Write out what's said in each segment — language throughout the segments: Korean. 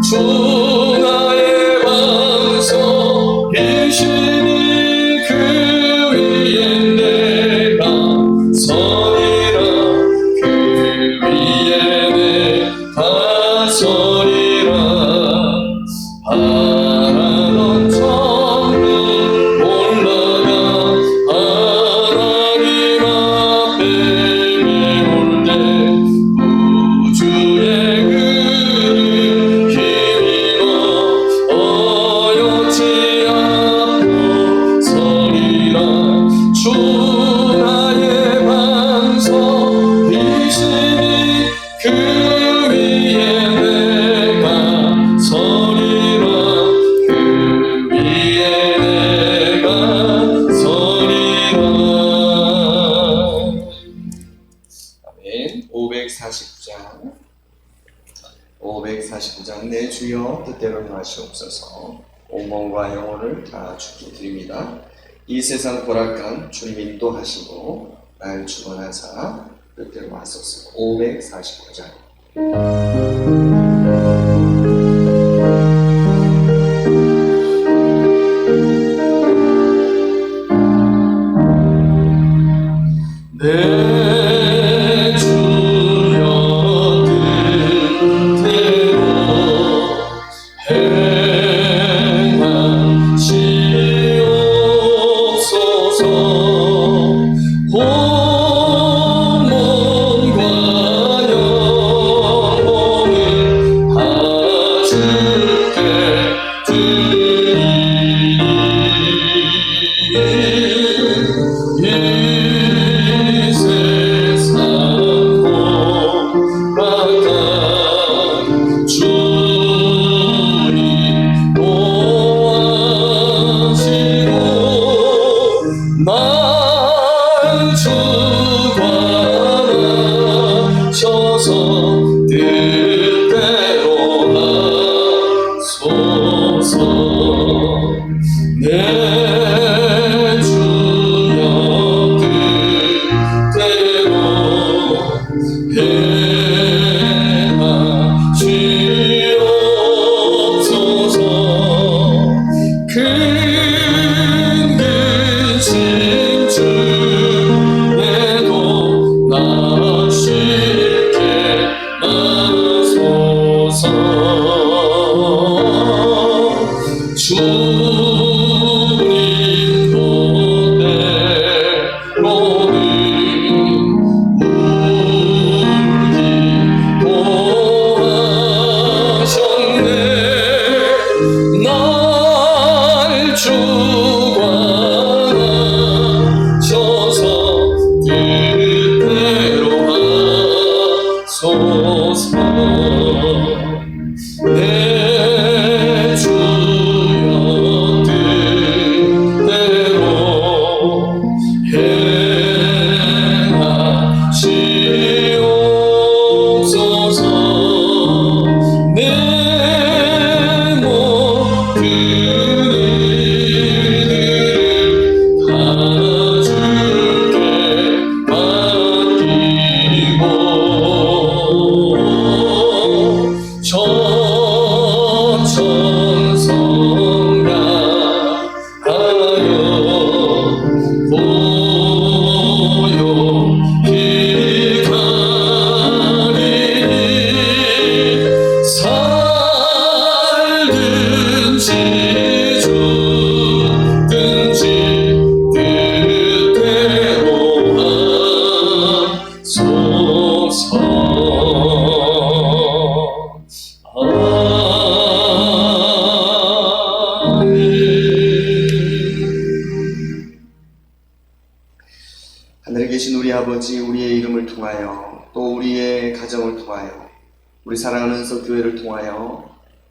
주 나의 반석이시니 그 위에 내가 서리라. 그 위에 내가 서리라. 바라던 천국 올라가 하나님 앞에 메올 때 우주의 그를 힘입어 어여치 않고 서리라. 주 나의 반석이시니 그 위에 내가 서리라. 그 위에 내가 서리라. 아멘. 549장 내 주여 뜻대로 행하시옵소서. 온 몸과 영혼을 다 주께 드립니다. 이 세상 고락간 주님 인도하시고 날 주관하사 뜻대로 하소서. 549장. 내 주여 뜻대로 행하시옵소서. 온 몸과 영혼을 다 주께 드리리. 이 세상 고락간 주님 도와시고 날 주관하셔서 뜻대로 하소서. 내 주여 뜻대로 행하시옵소서. 큰 근심 중에도 나 쉽게 하소서. 주님 도대로는 울기 도하셨네. 날 주관하셔서 뜻대로 하소서. 내 주여 뜻대로 행하시옵소서. 내 모든 일들을 다 주께 맡기고 천천성량하여 고요히 가리니 살든지 죽든지 뜻대로 하소서. 하늘에 계신 우리 아버지, 우리의 이름을 통하여 또 우리의 가정을 통하여 우리 사랑하는 은석교회를 통하여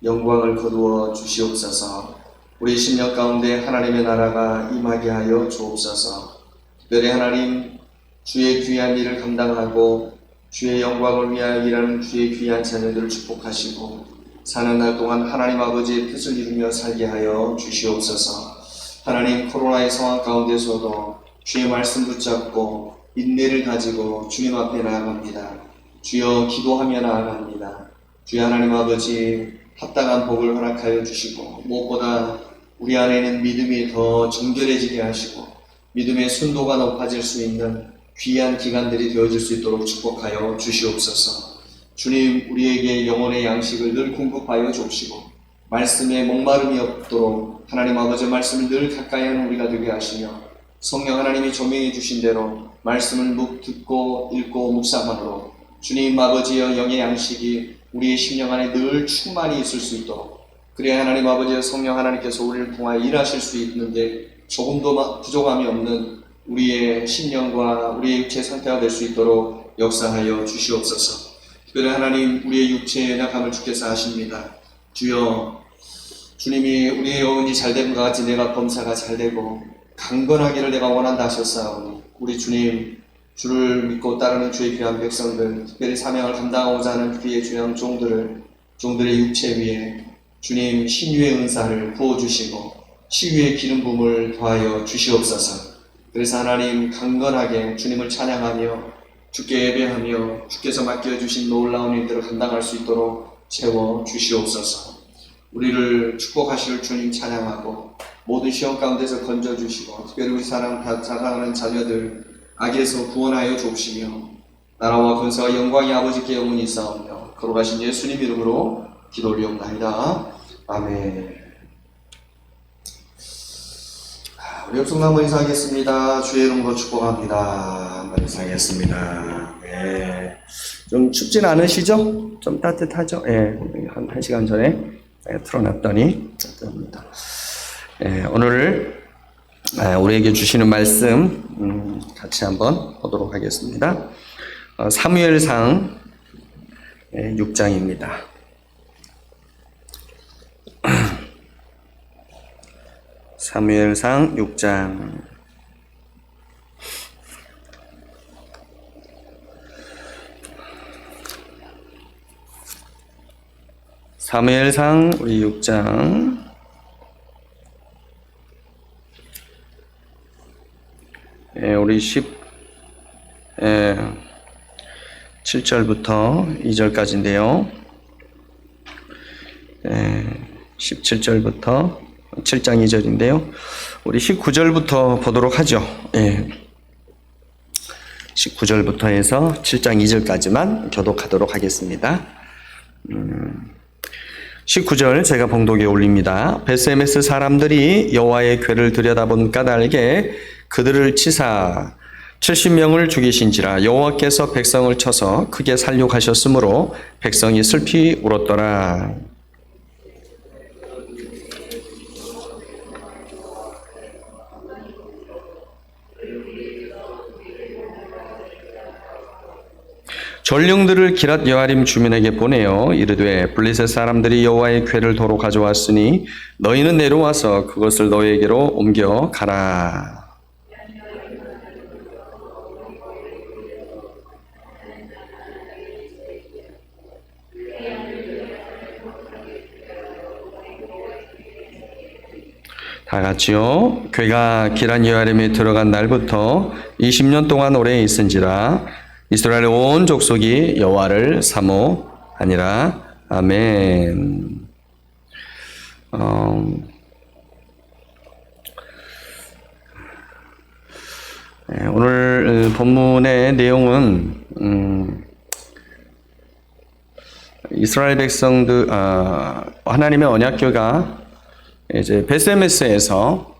영광을 거두어 주시옵소서. 우리 심령 가운데 하나님의 나라가 임하게 하여 주옵소서. 특별히 하나님, 주의 귀한 일을 감당하고 주의 영광을 위하여 일하는 주의 귀한 자녀들을 축복하시고 사는 날 동안 하나님 아버지의 뜻을 이루며 살게 하여 주시옵소서. 하나님, 코로나의 상황 가운데서도 주의 말씀 붙잡고 인내를 가지고 주님 앞에 나아갑니다. 주여, 기도하며 나아갑니다. 주여 하나님 아버지 합당한 복을 허락하여 주시고 무엇보다 우리 안에는 믿음이 더 정결해지게 하시고 믿음의 순도가 높아질 수 있는 귀한 기간들이 되어질 수 있도록 축복하여 주시옵소서. 주님, 우리에게 영혼의 양식을 늘 공급하여 주시고 말씀에 목마름이 없도록 하나님 아버지의 말씀을 늘 가까이 하는 우리가 되게 하시며 성령 하나님이 조명해 주신 대로 말씀을 듣고 읽고 묵상함으로 주님 아버지의 영의 양식이 우리의 심령 안에 늘 충만히 있을 수 있도록, 그래야 하나님 아버지의 성령 하나님께서 우리를 통하여 일하실 수 있는데 조금도 부족함이 없는 우리의 심령과 우리의 육체 상태가 될 수 있도록 역사하여 주시옵소서. 특별히 하나님, 우리의 육체의 연약함을 주께서 아십니다. 주여, 주님이 우리의 영혼이 잘된 것 같이 내가 범사가 잘되고 강건하기를 내가 원한다 하셨사오니 우리 주님, 주를 믿고 따르는 주의 귀한 백성들, 특별히 사명을 감당하고자 하는 그의 주양 종들의 육체 위에 주님 신유의 은사를 부어주시고 치유의 기름 부음을 더하여 주시옵소서. 그래서 하나님 강건하게 주님을 찬양하며 주께 예배하며 주께서 맡겨주신 놀라운 일들을 감당할 수 있도록 채워 주시옵소서. 우리를 축복하실 주님 찬양하고 모든 시험 가운데서 건져주시고 특별히 우리 사랑하는 자녀들 악에서 구원하여 주옵시며 나라와 권세와 영광이 아버지께 영원히 있사오며 거룩하신 예수님 이름으로 기도 올리옵나이다. 아멘. 우리 옆손 한번 인사하겠습니다. 주의 이름으로 축복합니다. 한번 인사하겠습니다. 네. 좀 춥진 않으시죠? 좀 따뜻하죠? 예. 한 시간 전에 틀어놨더니 따뜻합니다. 예. 오늘 우리에게 주시는 말씀 같이 한번 보도록 하겠습니다. 사무엘상 6장입니다. 사무엘상 6장 사무엘상 우리 6장 우리 17절부터 2절까지인데요. 17절부터 7장 2절인데요. 우리 19절부터 보도록 하죠. 19절부터 해서 7장 2절까지만 교독하도록 하겠습니다. 19절 제가 봉독에 올립니다. 베스메스 사람들이 여호와의 궤를 들여다본 까닭에 그들을 치사 70명을 죽이신지라 여호와께서 백성을 쳐서 크게 살육하셨으므로 백성이 슬피 울었더라. 전령들을 기랏 여아림 주민에게 보내어 이르되 블레셋 사람들이 여호와의 궤를 도로 가져왔으니 너희는 내려와서 그것을 너희에게로 옮겨 가라. 다 같이요. 궤가 기랏 여아림에 들어간 날부터 20년 동안 오래 있은지라 이스라엘 온 족속이 여호와를 사모하니라. 아멘. 오늘 본문의 내용은 이스라엘 백성들 하나님의 언약궤가 이제 베스메스에서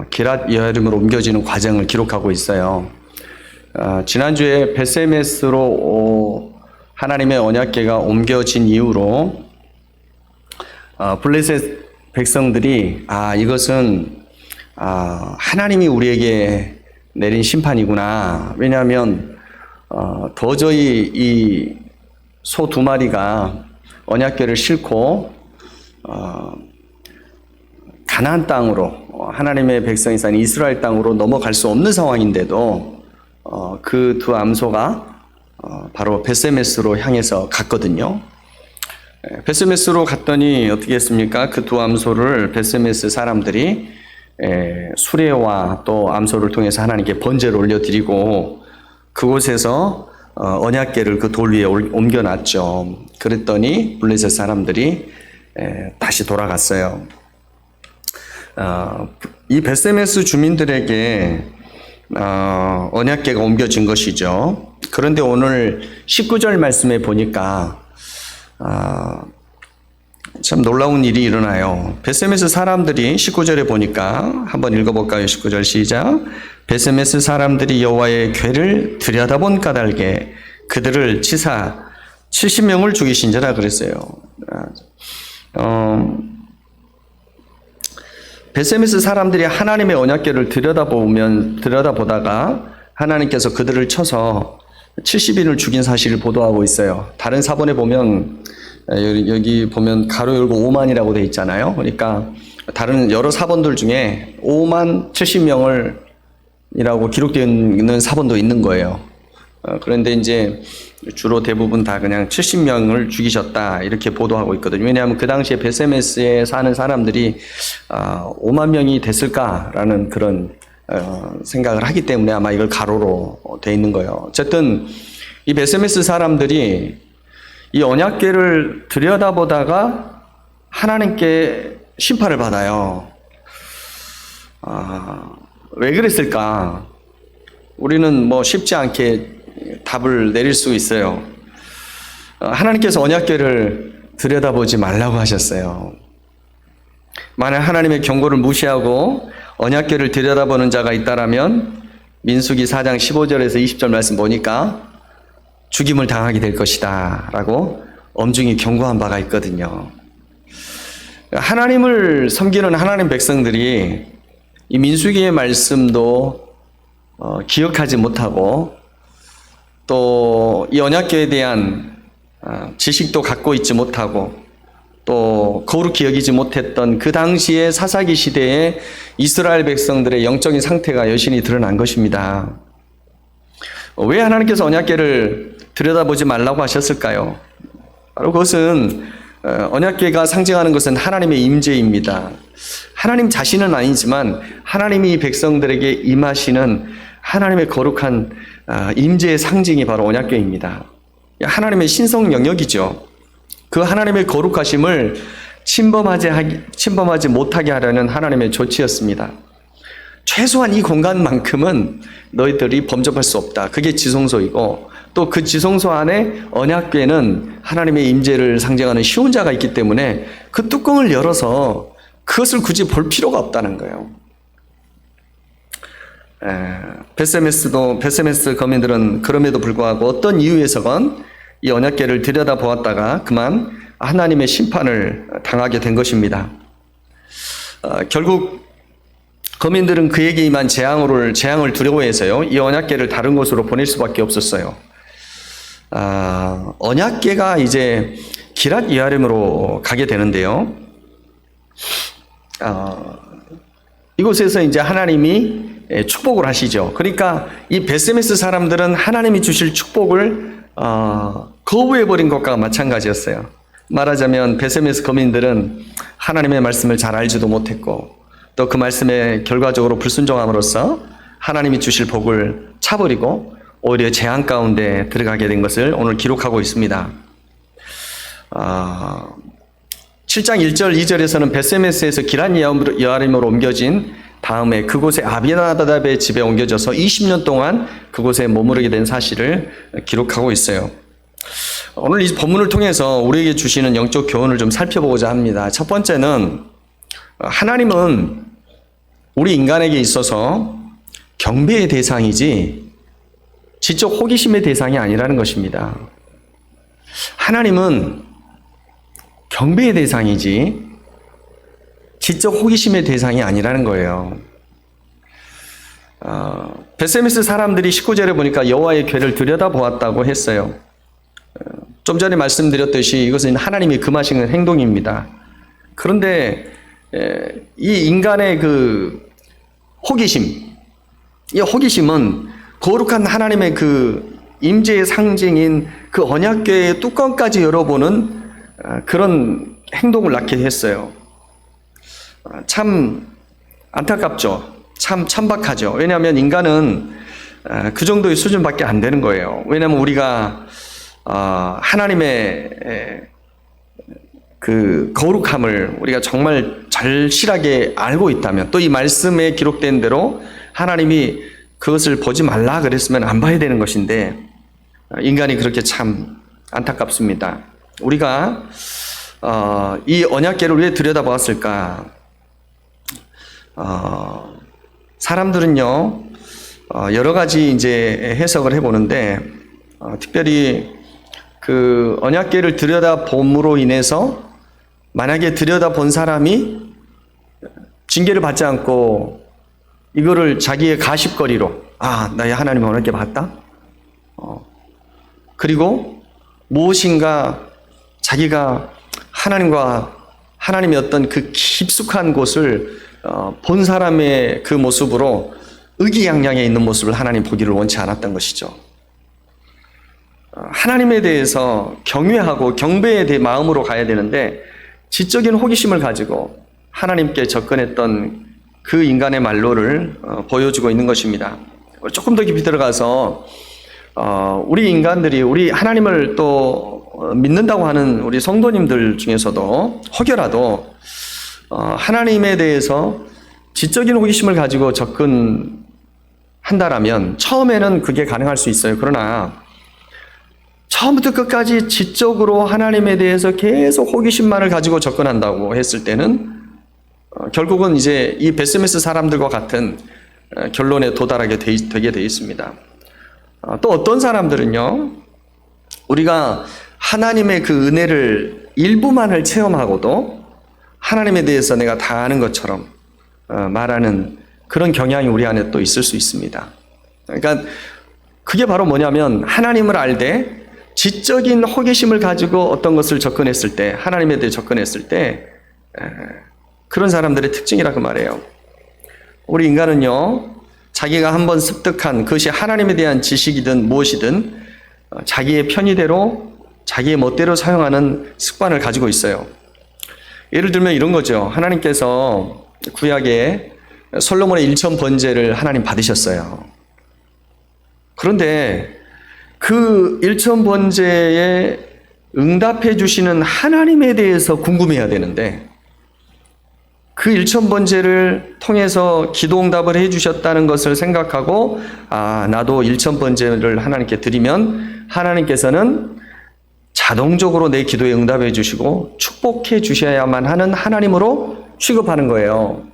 기랏 여아림으로 옮겨지는 과정을 기록하고 있어요. 지난주에 베스메스로 하나님의 언약궤가 옮겨진 이후로 블레셋 백성들이 이것은 하나님이 우리에게 내린 심판이구나. 왜냐하면 도저히 이 소 2마리가 언약궤를 싣고 가나안 땅으로 하나님의 백성이 사는 이스라엘 땅으로 넘어갈 수 없는 상황인데도 그 두 암소가 바로 베스메스로 향해서 갔거든요. 베스메스로 갔더니 어떻게 했습니까? 그 두 암소를 베스메스 사람들이 수레와 또 암소를 통해서 하나님께 번제를 올려드리고 그곳에서 언약궤를 그 돌 위에 옮겨놨죠. 그랬더니 블레셋 사람들이 다시 돌아갔어요. 이 벳세메스 주민들에게 언약궤가 옮겨진 것이죠. 그런데 오늘 19절 말씀에 보니까 참 놀라운 일이 일어나요. 벳세메스 사람들이 19절에 보니까 한번 읽어볼까요? 19절 시작. 벳세메스 사람들이 여호와의 궤를 들여다본 까닭에 그들을 치사 70명을 죽이신지라 그랬어요. 벳세메스 사람들이 하나님의 언약궤를 들여다보다가 하나님께서 그들을 쳐서 70인을 죽인 사실을 보도하고 있어요. 다른 사본에 보면 여기 보면 가로 열고 5만이라고 되어 있잖아요. 그러니까 다른 여러 사본들 중에 5만 70명을 이라고 기록되어 있는 사본도 있는 거예요. 그런데 이제 주로 대부분 다 그냥 70명을 죽이셨다 이렇게 보도하고 있거든요. 왜냐하면 그 당시에 벳세메스에 사는 사람들이 5만 명이 됐을까라는 그런 생각을 하기 때문에 아마 이걸 가로로 돼 있는 거예요. 어쨌든 이 벳세메스 사람들이 이 언약궤를 들여다보다가 하나님께 심판을 받아요. 왜 그랬을까? 우리는 뭐 쉽지 않게 답을 내릴 수 있어요. 하나님께서 언약궤를 들여다보지 말라고 하셨어요. 만약 하나님의 경고를 무시하고 언약궤를 들여다보는 자가 있다라면 민수기 4장 15절에서 20절 말씀 보니까 죽임을 당하게 될 것이다 라고 엄중히 경고한 바가 있거든요. 하나님을 섬기는 하나님 백성들이 이 민수기의 말씀도 기억하지 못하고 또 이 언약궤에 대한 지식도 갖고 있지 못하고 또 거룩히 여기지 못했던 그 당시의 사사기 시대의 이스라엘 백성들의 영적인 상태가 여실히 드러난 것입니다. 왜 하나님께서 언약궤를 들여다보지 말라고 하셨을까요? 바로 그것은 언약궤가 상징하는 것은 하나님의 임재입니다. 하나님 자신은 아니지만 하나님이 백성들에게 임하시는 하나님의 거룩한 임재의 상징이 바로 언약궤입니다. 하나님의 신성 영역이죠. 그 하나님의 거룩하심을 침범하지 못하게 하려는 하나님의 조치였습니다. 최소한 이 공간만큼은 너희들이 범접할 수 없다. 그게 지성소이고 또 그 지성소 안에 언약궤는 하나님의 임재를 상징하는 시온자가 있기 때문에 그 뚜껑을 열어서 그것을 굳이 볼 필요가 없다는 거예요. 벳세메스 거민들은 그럼에도 불구하고 어떤 이유에서건 이 언약궤를 들여다보았다가 그만 하나님의 심판을 당하게 된 것입니다. 결국 거민들은 그에게 임한 재앙을 두려워해서요, 이 언약궤를 다른 곳으로 보낼 수밖에 없었어요. 언약궤가 이제 기랏 예아림으로 가게 되는데요. 이곳에서 이제 하나님이 축복을 하시죠. 그러니까 이 벳세메스 사람들은 하나님이 주실 축복을 거부해버린 것과 마찬가지였어요. 말하자면 벳세메스 거민들은 하나님의 말씀을 잘 알지도 못했고 또 그 말씀에 결과적으로 불순종함으로써 하나님이 주실 복을 차버리고 오히려 재앙 가운데 들어가게 된 것을 오늘 기록하고 있습니다. 7장 1절 2절에서는 벳세메스에서 기랏 예아림으로 옮겨진 다음에 그곳에 아비나답의 집에 옮겨져서 20년 동안 그곳에 머무르게 된 사실을 기록하고 있어요. 오늘 이 본문을 통해서 우리에게 주시는 영적 교훈을 좀 살펴보고자 합니다. 첫 번째는 하나님은 우리 인간에게 있어서 경배의 대상이지 지적 호기심의 대상이 아니라는 것입니다. 하나님은 경배의 대상이지 지적 호기심의 대상이 아니라는 거예요. 벳세메스 사람들이 19절에 보니까 여호와의 궤를 들여다보았다고 했어요. 좀 전에 말씀드렸듯이 이것은 하나님이 금하시는 행동입니다. 그런데 이 인간의 그 호기심, 이 호기심은 거룩한 하나님의 그 임재의 상징인 그 언약궤의 뚜껑까지 열어보는 그런 행동을 낳게 했어요. 참 안타깝죠. 참 천박하죠. 왜냐하면 인간은 그 정도의 수준밖에 안 되는 거예요. 왜냐하면 우리가 하나님의 그 거룩함을 우리가 정말 절실하게 알고 있다면, 또 이 말씀에 기록된 대로 하나님이 그것을 보지 말라 그랬으면 안 봐야 되는 것인데, 인간이 그렇게 참 안타깝습니다. 우리가 이 언약궤를 왜 들여다보았을까? 사람들은요 여러 가지 이제 해석을 해보는데, 특별히 그 언약궤를 들여다봄으로 인해서 만약에 들여다본 사람이 징계를 받지 않고 이거를 자기의 가십거리로, 나의 하나님의 언약궤 봤다? 그리고 무엇인가 자기가 하나님의 어떤 그 깊숙한 곳을 본 사람의 그 모습으로 의기양양해 있는 모습을 하나님 보기를 원치 않았던 것이죠. 하나님에 대해서 경외하고 경배에 대해 마음으로 가야 되는데, 지적인 호기심을 가지고 하나님께 접근했던 그 인간의 말로를 보여주고 있는 것입니다. 조금 더 깊이 들어가서 우리 인간들이, 우리 하나님을 또 믿는다고 하는 우리 성도님들 중에서도 혹여라도 하나님에 대해서 지적인 호기심을 가지고 접근한다라면 처음에는 그게 가능할 수 있어요. 그러나 처음부터 끝까지 지적으로 하나님에 대해서 계속 호기심만을 가지고 접근한다고 했을 때는 결국은 이제 이 베스메스 사람들과 같은 결론에 도달하게 되게 되어 있습니다. 또 어떤 사람들은요, 우리가 하나님의 그 은혜를 일부만을 체험하고도 하나님에 대해서 내가 다 아는 것처럼 말하는 그런 경향이 우리 안에 또 있을 수 있습니다. 그러니까 그게 바로 뭐냐면, 하나님을 알되 지적인 호기심을 가지고 어떤 것을 접근했을 때, 하나님에 대해 접근했을 때 그런 사람들의 특징이라고 말해요. 우리 인간은요, 자기가 한번 습득한 그것이 하나님에 대한 지식이든 무엇이든 자기의 편의대로 자기의 멋대로 사용하는 습관을 가지고 있어요. 예를 들면 이런 거죠. 하나님께서 구약에 솔로몬의 일천 번제를 하나님 받으셨어요. 그런데 그 일천 번제에 응답해 주시는 하나님에 대해서 궁금해야 되는데, 그 일천 번제를 통해서 기도 응답을 해 주셨다는 것을 생각하고, 나도 일천 번제를 하나님께 드리면 하나님께서는 자동적으로 내 기도에 응답해 주시고 축복해 주셔야만 하는 하나님으로 취급하는 거예요.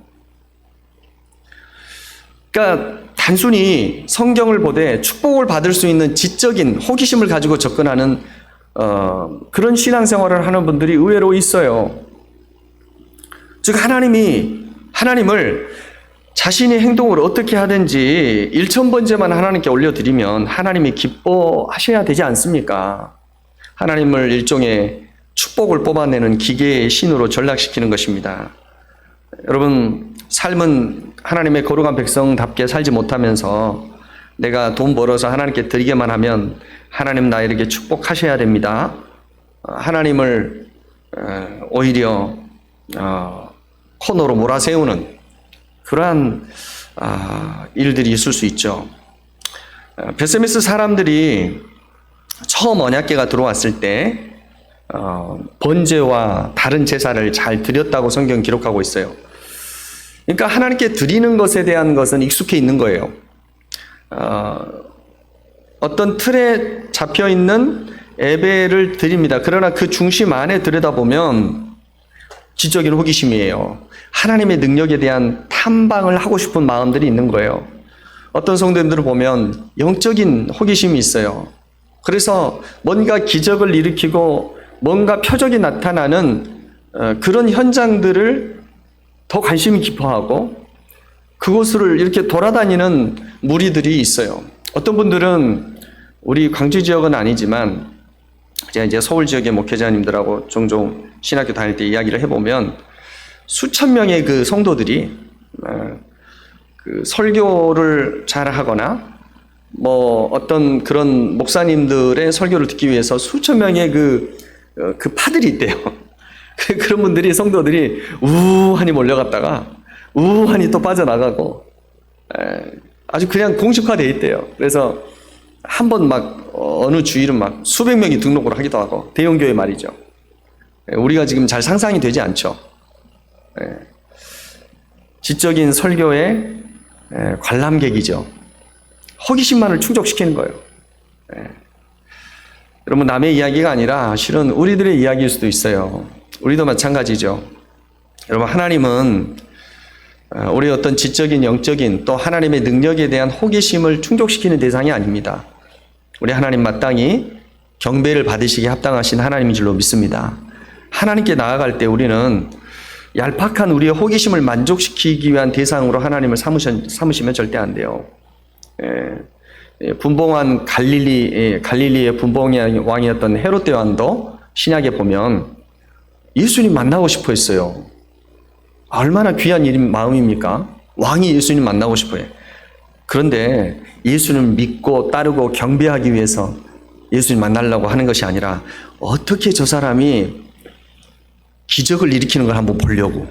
그러니까 단순히 성경을 보되 축복을 받을 수 있는 지적인 호기심을 가지고 접근하는 그런 신앙생활을 하는 분들이 의외로 있어요. 즉 하나님을 자신의 행동을 어떻게 하든지 일천번제만 하나님께 올려드리면 하나님이 기뻐하셔야 되지 않습니까? 하나님을 일종의 축복을 뽑아내는 기계의 신으로 전락시키는 것입니다. 여러분, 삶은 하나님의 거룩한 백성답게 살지 못하면서 내가 돈 벌어서 하나님께 드리게만 하면 하나님 나에게 축복하셔야 됩니다. 하나님을 오히려 코너로 몰아세우는 그러한 일들이 있을 수 있죠. 베스메스 사람들이 처음 언약궤가 들어왔을 때 번제와 다른 제사를 잘 드렸다고 성경 기록하고 있어요. 그러니까 하나님께 드리는 것에 대한 것은 익숙해 있는 거예요. 어떤 틀에 잡혀 있는 예배를 드립니다. 그러나 그 중심 안에 들여다보면 지적인 호기심이에요. 하나님의 능력에 대한 탐방을 하고 싶은 마음들이 있는 거예요. 어떤 성도님들을 보면 영적인 호기심이 있어요. 그래서 뭔가 기적을 일으키고 뭔가 표적이 나타나는 그런 현장들을 더 관심이 깊어하고 그곳을 이렇게 돌아다니는 무리들이 있어요. 어떤 분들은 우리 광주 지역은 아니지만 제가 이제 서울 지역의 목회자님들하고 종종 신학교 다닐 때 이야기를 해보면 수천 명의 그 성도들이 그 설교를 잘 하거나 뭐 어떤 그런 목사님들의 설교를 듣기 위해서 수천 명의 그 파들이 있대요. 그런 분들이, 성도들이 우하니 몰려갔다가 우하니 또 빠져나가고, 아주 그냥 공식화되어 있대요. 그래서 한 번 막 어느 주일은 막 수백 명이 등록을 하기도 하고, 대형교회 말이죠. 우리가 지금 잘 상상이 되지 않죠. 지적인 설교의 관람객이죠. 호기심만을 충족시키는 거예요. 여러분, 남의 이야기가 아니라 실은 우리들의 이야기일 수도 있어요. 우리도 마찬가지죠. 여러분, 하나님은 우리의 어떤 지적인, 영적인 또 하나님의 능력에 대한 호기심을 충족시키는 대상이 아닙니다. 우리 하나님 마땅히 경배를 받으시기에 합당하신 하나님인 줄로 믿습니다. 하나님께 나아갈 때 우리는 얄팍한 우리의 호기심을 만족시키기 위한 대상으로 하나님을 삼으시면 절대 안 돼요. 분봉한 갈릴리의 분봉의 왕이었던 헤롯 왕도 신약에 보면 예수님 만나고 싶어 했어요. 얼마나 귀한 마음입니까? 왕이 예수님 만나고 싶어 해. 그런데 예수님을 믿고 따르고 경배하기 위해서 예수님 만나려고 하는 것이 아니라 어떻게 저 사람이 기적을 일으키는 걸 한번 보려고.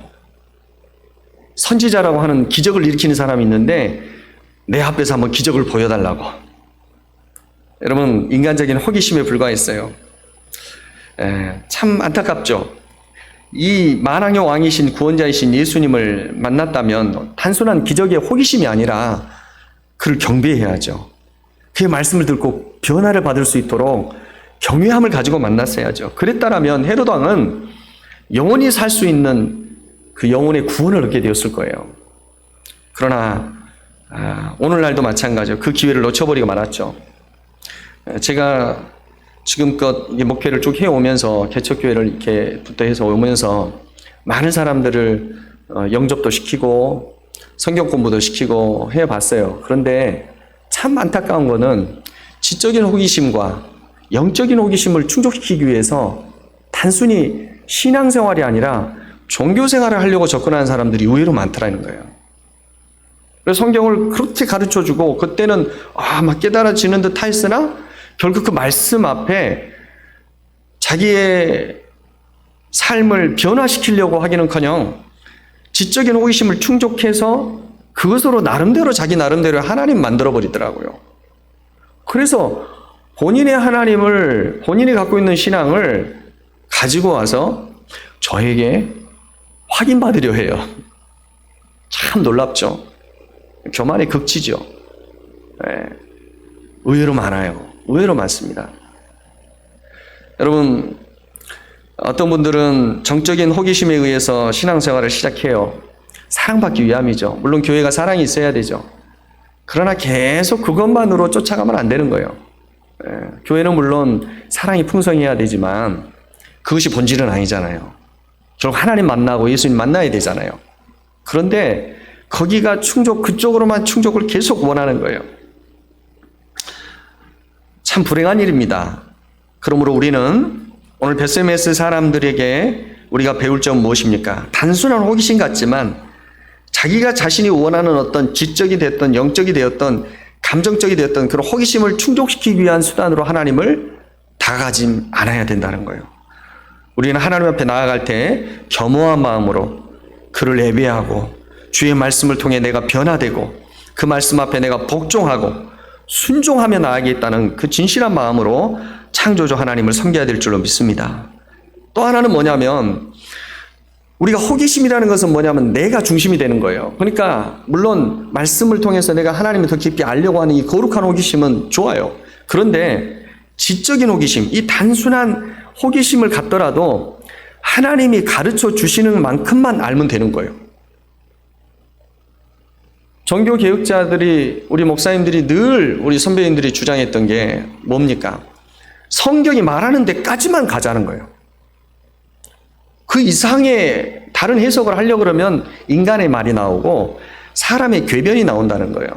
선지자라고 하는 기적을 일으키는 사람이 있는데 내 앞에서 한번 기적을 보여달라고. 여러분, 인간적인 호기심에 불과했어요. 참 안타깝죠. 이 만왕의 왕이신 구원자이신 예수님을 만났다면 단순한 기적의 호기심이 아니라 그를 경배해야죠. 그의 말씀을 듣고 변화를 받을 수 있도록 경외함을 가지고 만났어야죠. 그랬다면 헤롯 왕은 영원히 살 수 있는 그 영혼의 구원을 얻게 되었을 거예요. 그러나 오늘날도 마찬가지죠. 그 기회를 놓쳐버리고 말았죠. 제가 지금껏 목회를 쭉 해오면서 개척교회를 이렇게 부터 해서 오면서 많은 사람들을 영접도 시키고 성경 공부도 시키고 해봤어요. 그런데 참 안타까운 거는 지적인 호기심과 영적인 호기심을 충족시키기 위해서 단순히 신앙생활이 아니라 종교생활을 하려고 접근하는 사람들이 의외로 많더라는 거예요. 그래서 성경을 그렇게 가르쳐주고 그때는 막 깨달아지는 듯 하였으나 결국 그 말씀 앞에 자기의 삶을 변화시키려고 하기는커녕 지적인 호기심을 충족해서 그것으로 나름대로 자기 나름대로 하나님 만들어버리더라고요. 그래서 본인의 하나님을, 본인이 갖고 있는 신앙을 가지고 와서 저에게 확인받으려 해요. 참 놀랍죠. 교만의 극치죠. 의외로 많아요. 의외로 많습니다. 여러분, 어떤 분들은 정적인 호기심에 의해서 신앙생활을 시작해요. 사랑받기 위함이죠. 물론 교회가 사랑이 있어야 되죠. 그러나 계속 그것만으로 쫓아가면 안 되는 거예요. 교회는 물론 사랑이 풍성해야 되지만 그것이 본질은 아니잖아요. 결국 하나님 만나고 예수님 만나야 되잖아요. 그런데 거기가 그쪽으로만 충족을 계속 원하는 거예요. 참 불행한 일입니다. 그러므로 우리는 오늘 베스메스 사람들에게 우리가 배울 점 무엇입니까? 단순한 호기심 같지만 자기가 자신이 원하는 어떤 지적이 됐던 영적이 되었던 감정적이 되었던 그런 호기심을 충족시키기 위한 수단으로 하나님을 다가가지 않아야 된다는 거예요. 우리는 하나님 앞에 나아갈 때 겸허한 마음으로 그를 예배하고 주의 말씀을 통해 내가 변화되고 그 말씀 앞에 내가 복종하고 순종하며 나아가겠다는 그 진실한 마음으로 창조주 하나님을 섬겨야 될 줄로 믿습니다. 또 하나는 뭐냐면 우리가 호기심이라는 것은 뭐냐면 내가 중심이 되는 거예요. 그러니까 물론 말씀을 통해서 내가 하나님을 더 깊이 알려고 하는 이 거룩한 호기심은 좋아요. 그런데 지적인 호기심, 이 단순한 호기심을 갖더라도 하나님이 가르쳐 주시는 만큼만 알면 되는 거예요. 종교개혁자들이, 우리 목사님들이 늘 우리 선배님들이 주장했던 게 뭡니까? 성경이 말하는 데까지만 가자는 거예요. 그 이상의 다른 해석을 하려고 그러면 인간의 말이 나오고 사람의 궤변이 나온다는 거예요.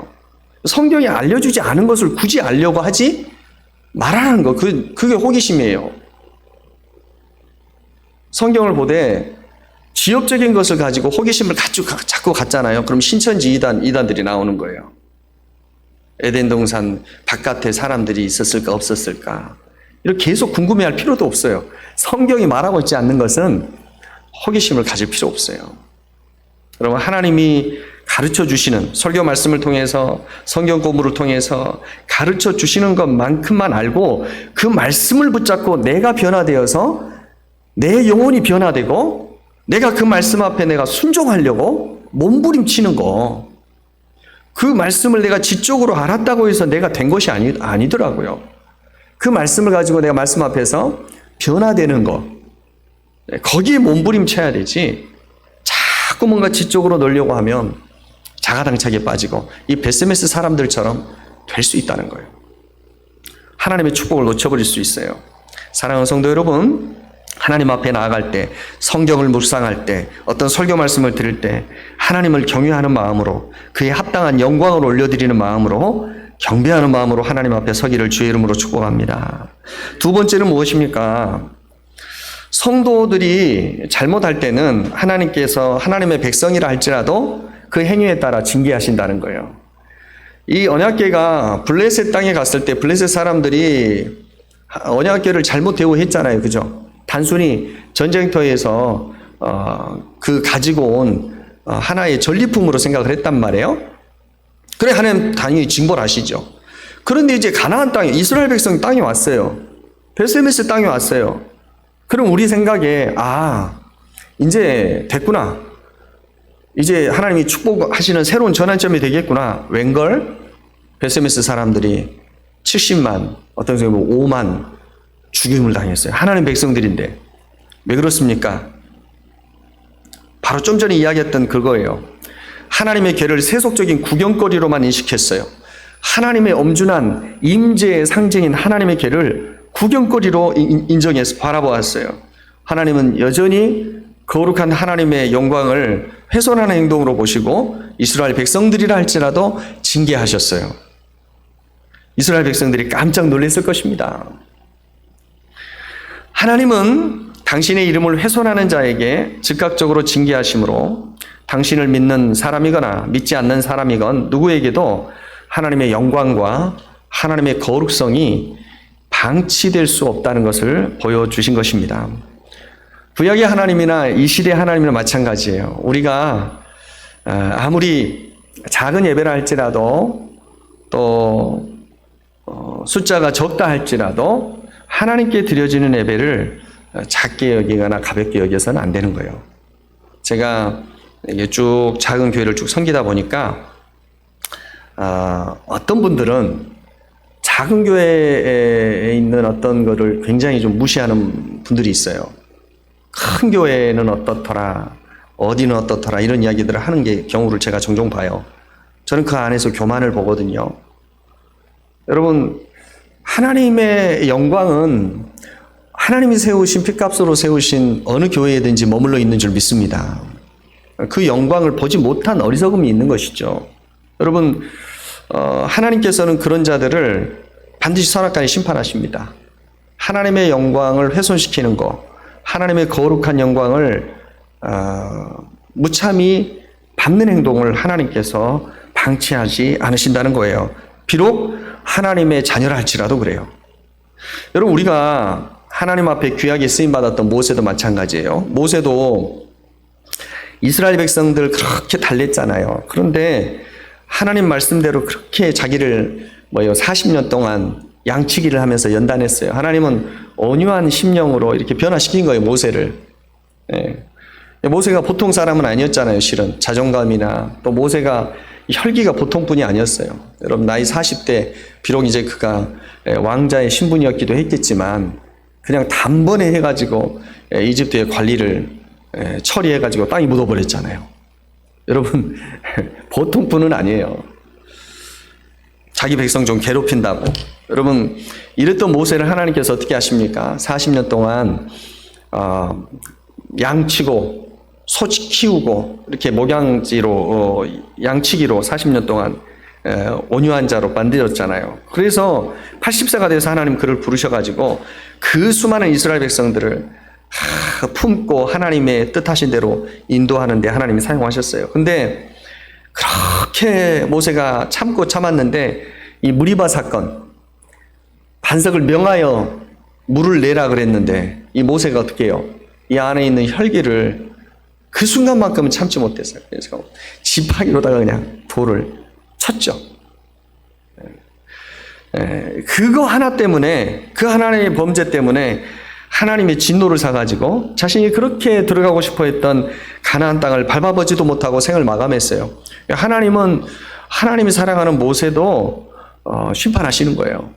성경이 알려주지 않은 것을 굳이 알려고 하지 말하는 거, 그게 호기심이에요. 성경을 보되 지역적인 것을 가지고 호기심을 자꾸 갖잖아요. 그럼 신천지 이단들이 나오는 거예요. 에덴 동산 바깥에 사람들이 있었을까 없었을까 이렇게 계속 궁금해할 필요도 없어요. 성경이 말하고 있지 않는 것은 호기심을 가질 필요 없어요. 여러분, 하나님이 가르쳐 주시는, 설교 말씀을 통해서, 성경 공부를 통해서 가르쳐 주시는 것만큼만 알고 그 말씀을 붙잡고 내가 변화되어서 내 영혼이 변화되고 내가 그 말씀 앞에 내가 순종하려고 몸부림치는 거, 그 말씀을 내가 지적으로 알았다고 해서 내가 된 것이 아니더라고요. 그 말씀을 가지고 내가 말씀 앞에서 변화되는 거, 거기에 몸부림쳐야 되지, 자꾸 뭔가 지적으로 놀려고 하면 자가당착에 빠지고 이 베세메스 사람들처럼 될 수 있다는 거예요. 하나님의 축복을 놓쳐버릴 수 있어요. 사랑하는 성도 여러분, 하나님 앞에 나아갈 때, 성경을 묵상할 때, 어떤 설교 말씀을 들을 때 하나님을 경외하는 마음으로, 그에 합당한 영광을 올려드리는 마음으로, 경배하는 마음으로 하나님 앞에 서기를 주의 이름으로 축복합니다. 두 번째는 무엇입니까? 성도들이 잘못할 때는 하나님께서 하나님의 백성이라 할지라도 그 행위에 따라 징계하신다는 거예요. 이 언약궤가 블레셋 땅에 갔을 때 블레셋 사람들이 언약궤를 잘못 대우했잖아요. 그죠? 단순히 전쟁터에서 그 가지고 온 하나의 전리품으로 생각을 했단 말이에요. 그래 하나님 당연히 징벌 하시죠. 그런데 이제 가나안 땅에, 이스라엘 백성 땅에 왔어요. 베세메스 땅에 왔어요. 그럼 우리 생각에 이제 됐구나, 이제 하나님이 축복하시는 새로운 전환점이 되겠구나. 웬걸? 베세메스 사람들이 70만, 어떤 경우는 5만 죽임을 당했어요. 하나님 백성들인데. 왜 그렇습니까? 바로 좀 전에 이야기했던 그거예요. 하나님의 궤를 세속적인 구경거리로만 인식했어요. 하나님의 엄준한 임재의 상징인 하나님의 궤를 구경거리로 인정해서 바라보았어요. 하나님은 여전히 거룩한 하나님의 영광을 훼손하는 행동으로 보시고 이스라엘 백성들이라 할지라도 징계하셨어요. 이스라엘 백성들이 깜짝 놀랐을 것입니다. 하나님은 당신의 이름을 훼손하는 자에게 즉각적으로 징계하심으로 당신을 믿는 사람이거나 믿지 않는 사람이건 누구에게도 하나님의 영광과 하나님의 거룩성이 방치될 수 없다는 것을 보여주신 것입니다. 구약의 하나님이나 이 시대의 하나님이나 마찬가지예요. 우리가 아무리 작은 예배라 할지라도 또 숫자가 적다 할지라도 하나님께 드려지는 예배를 작게 여기거나 가볍게 여겨서는 안 되는 거예요. 제가 쭉 작은 교회를 쭉 섬기다 보니까 어떤 분들은 작은 교회에 있는 어떤 거를 굉장히 좀 무시하는 분들이 있어요. 큰 교회는 어떻더라, 어디는 어떻더라, 이런 이야기들을 하는 경우를 제가 종종 봐요. 저는 그 안에서 교만을 보거든요. 여러분, 하나님의 영광은 하나님이 세우신, 핏값으로 세우신 어느 교회에든지 머물러 있는 줄 믿습니다. 그 영광을 보지 못한 어리석음이 있는 것이죠. 여러분, 하나님께서는 그런 자들을 반드시 선악간에 심판하십니다. 하나님의 영광을 훼손시키는 것, 하나님의 거룩한 영광을 무참히 밟는 행동을 하나님께서 방치하지 않으신다는 거예요. 비록 하나님의 자녀라 할지라도 그래요. 여러분, 우리가 하나님 앞에 귀하게 쓰임받았던 모세도 마찬가지예요. 모세도 이스라엘 백성들 그렇게 달랬잖아요. 그런데 하나님 말씀대로 그렇게 자기를 40년 동안 양치기를 하면서 연단했어요. 하나님은 온유한 심령으로 이렇게 변화시킨 거예요, 모세를. 모세가 보통 사람은 아니었잖아요, 실은. 자존감이나 또 모세가 혈기가 보통 분이 아니었어요. 여러분, 나이 40대, 비록 이제 그가 왕자의 신분이었기도 했겠지만 그냥 단번에 해가지고 이집트의 관리를 처리해가지고 땅이 묻어버렸잖아요. 여러분, 보통 분은 아니에요. 자기 백성 좀 괴롭힌다고. 여러분, 이랬던 모세를 하나님께서 어떻게 하십니까? 40년 동안 양치고 소 키우고 이렇게 목양지로 양치기로 40년 동안 온유한 자로 만들었잖아요. 그래서 80세가 돼서 하나님 그를 부르셔가지고 그 수많은 이스라엘 백성들을 품고 하나님의 뜻하신 대로 인도하는데 하나님이 사용하셨어요. 근데 그렇게 모세가 참고 참았는데 이 무리바 사건, 반석을 명하여 물을 내라 그랬는데 이 모세가 어떻게 해요? 이 안에 있는 혈기를 그 순간만큼은 참지 못했어요. 그래서 지팡이로다가 그냥 돌을 쳤죠. 그거 하나 때문에, 그 하나님의 범죄 때문에 하나님의 진노를 사가지고 자신이 그렇게 들어가고 싶어 했던 가나안 땅을 밟아보지도 못하고 생을 마감했어요. 하나님은 하나님이 사랑하는 모세도 심판하시는 거예요.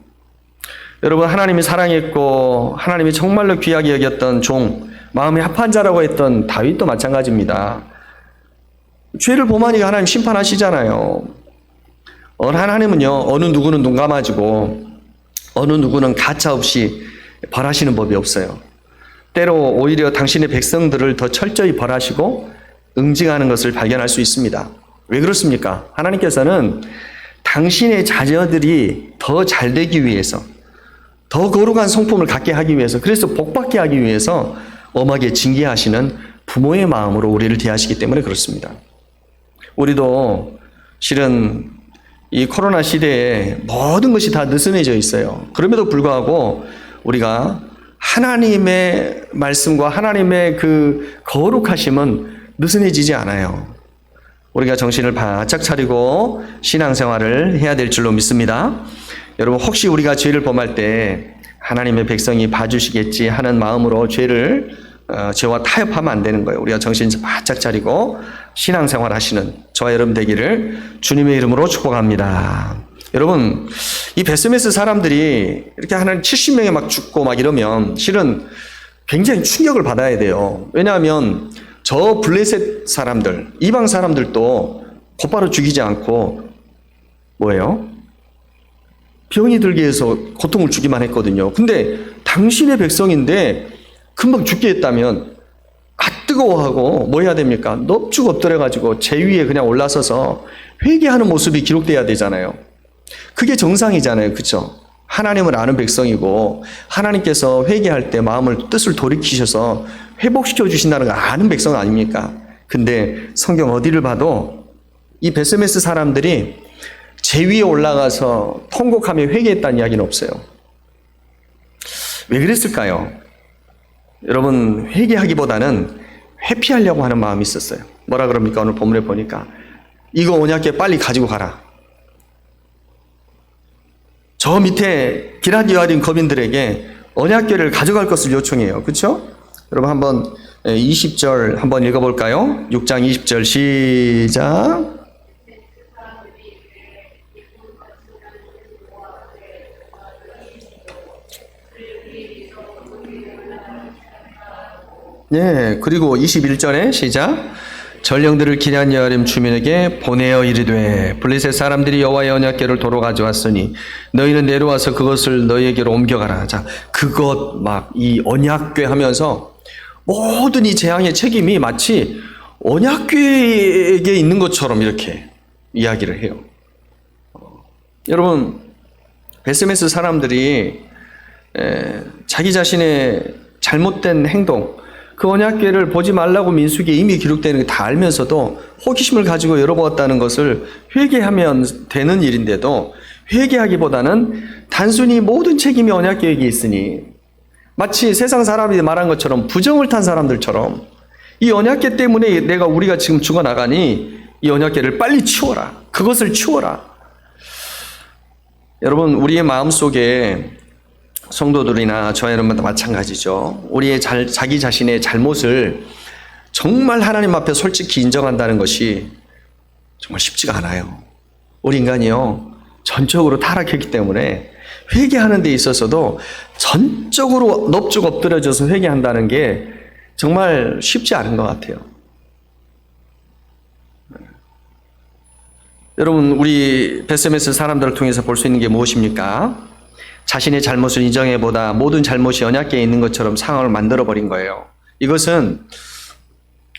여러분, 하나님이 사랑했고 하나님이 정말로 귀하게 여겼던 종, 마음이 합한 자라고 했던 다윗도 마찬가지입니다. 죄를 범하니까 하나님 심판하시잖아요. 하나님은요, 어느 누구는 눈 감아주고 어느 누구는 가차없이 벌하시는 법이 없어요. 때로 오히려 당신의 백성들을 더 철저히 벌하시고 응징하는 것을 발견할 수 있습니다. 왜 그렇습니까? 하나님께서는 당신의 자녀들이 더 잘되기 위해서, 더 거룩한 성품을 갖게 하기 위해서, 그래서 복받게 하기 위해서 엄하게 징계하시는 부모의 마음으로 우리를 대하시기 때문에 그렇습니다. 우리도 실은 이 코로나 시대에 모든 것이 다 느슨해져 있어요. 그럼에도 불구하고 우리가 하나님의 말씀과 하나님의 그 거룩하심은 느슨해지지 않아요. 우리가 정신을 바짝 차리고 신앙생활을 해야 될 줄로 믿습니다. 여러분, 혹시 우리가 죄를 범할 때 하나님의 백성이 봐주시겠지 하는 마음으로 죄와 타협하면 안 되는 거예요. 우리가 정신 바짝 차리고 신앙생활 하시는 저와 여러분 되기를 주님의 이름으로 축복합니다. 여러분, 이 베스메스 사람들이 이렇게 하나님 70명이 막 죽고 막 이러면 실은 굉장히 충격을 받아야 돼요. 왜냐하면 저 블레셋 사람들, 이방 사람들도 곧바로 죽이지 않고 뭐예요? 병이 들게 해서 고통을 주기만 했거든요. 근데 당신의 백성인데 금방 죽게 했다면 뜨거워하고 뭐 해야 됩니까? 넙죽 엎드려가지고 제 위에 그냥 올라서서 회개하는 모습이 기록돼야 되잖아요. 그게 정상이잖아요. 그렇죠? 하나님을 아는 백성이고 하나님께서 회개할 때 마음을 뜻을 돌이키셔서 회복시켜 주신다는 걸 아는 백성 아닙니까? 근데 성경 어디를 봐도 이 베스메스 사람들이 제 위에 올라가서 통곡하며 회개했다는 이야기는 없어요. 왜 그랬을까요? 여러분, 회개하기보다는 회피하려고 하는 마음이 있었어요. 뭐라 그럽니까? 오늘 본문에 보니까 이거 언약궤 빨리 가지고 가라. 저 밑에 기럇여아림 거민들에게 언약궤를 가져갈 것을 요청해요. 그렇죠? 여러분, 한번 20절 한번 읽어볼까요? 6장 20절 시작. 네, 그리고 21절에 시작. 전령들을 기럇여아림 주민에게 보내어 이르되 블레셋 사람들이 여호와의 언약궤를 도로 가져왔으니 너희는 내려와서 그것을 너희에게로 옮겨가라. 자, 그것 막 이 언약궤 하면서 모든 이 재앙의 책임이 마치 언약궤에게 있는 것처럼 이렇게 이야기를 해요. 여러분, 베스메스 사람들이 자기 자신의 잘못된 행동, 그 언약궤를 보지 말라고 민수기에 이미 기록되는 게 다 알면서도 호기심을 가지고 열어보았다는 것을 회개하면 되는 일인데도 회개하기보다는 단순히 모든 책임이 언약궤에게 있으니 마치 세상 사람이 말한 것처럼 부정을 탄 사람들처럼 이 언약궤 때문에 우리가 지금 죽어나가니 이 언약궤를 빨리 치워라. 그것을 치워라. 여러분, 우리의 마음속에 성도들이나 저와 여러분도 마찬가지죠. 우리의 자기 자신의 잘못을 정말 하나님 앞에 솔직히 인정한다는 것이 정말 쉽지가 않아요. 우리 인간이요, 전적으로 타락했기 때문에 회개하는 데 있어서도 전적으로 넙죽 엎드려져서 회개한다는 게 정말 쉽지 않은 것 같아요. 여러분, 우리 베스메스 사람들을 통해서 볼 수 있는 게 무엇입니까? 자신의 잘못을 인정해보다 모든 잘못이 언약궤에 있는 것처럼 상황을 만들어버린 거예요. 이것은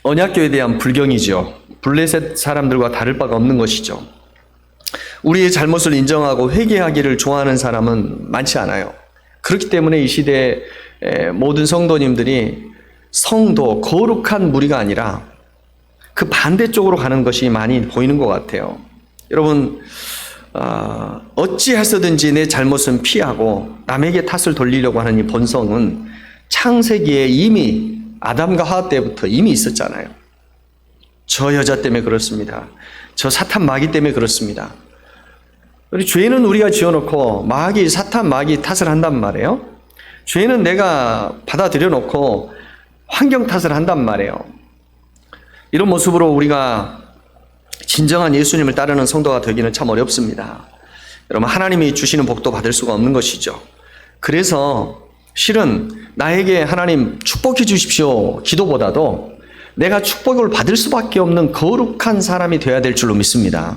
언약궤에 대한 불경이죠. 블레셋 사람들과 다를 바가 없는 것이죠. 우리의 잘못을 인정하고 회개하기를 좋아하는 사람은 많지 않아요. 그렇기 때문에 이 시대의 모든 성도님들이 성도, 거룩한 무리가 아니라 그 반대쪽으로 가는 것이 많이 보이는 것 같아요. 여러분, 어찌해서든지 내 잘못은 피하고 남에게 탓을 돌리려고 하는 이 본성은 창세기에 이미 아담과 하와 때부터 이미 있었잖아요. 저 여자 때문에 그렇습니다. 저 사탄 마귀 때문에 그렇습니다. 우리 죄는 우리가 지어놓고 마귀, 사탄, 마귀 탓을 한단 말이에요. 죄는 내가 받아들여 놓고 환경 탓을 한단 말이에요. 이런 모습으로 우리가 진정한 예수님을 따르는 성도가 되기는 참 어렵습니다. 여러분, 하나님이 주시는 복도 받을 수가 없는 것이죠. 그래서 실은 나에게 하나님 축복해 주십시오 기도보다도 내가 축복을 받을 수밖에 없는 거룩한 사람이 되어야 될 줄로 믿습니다.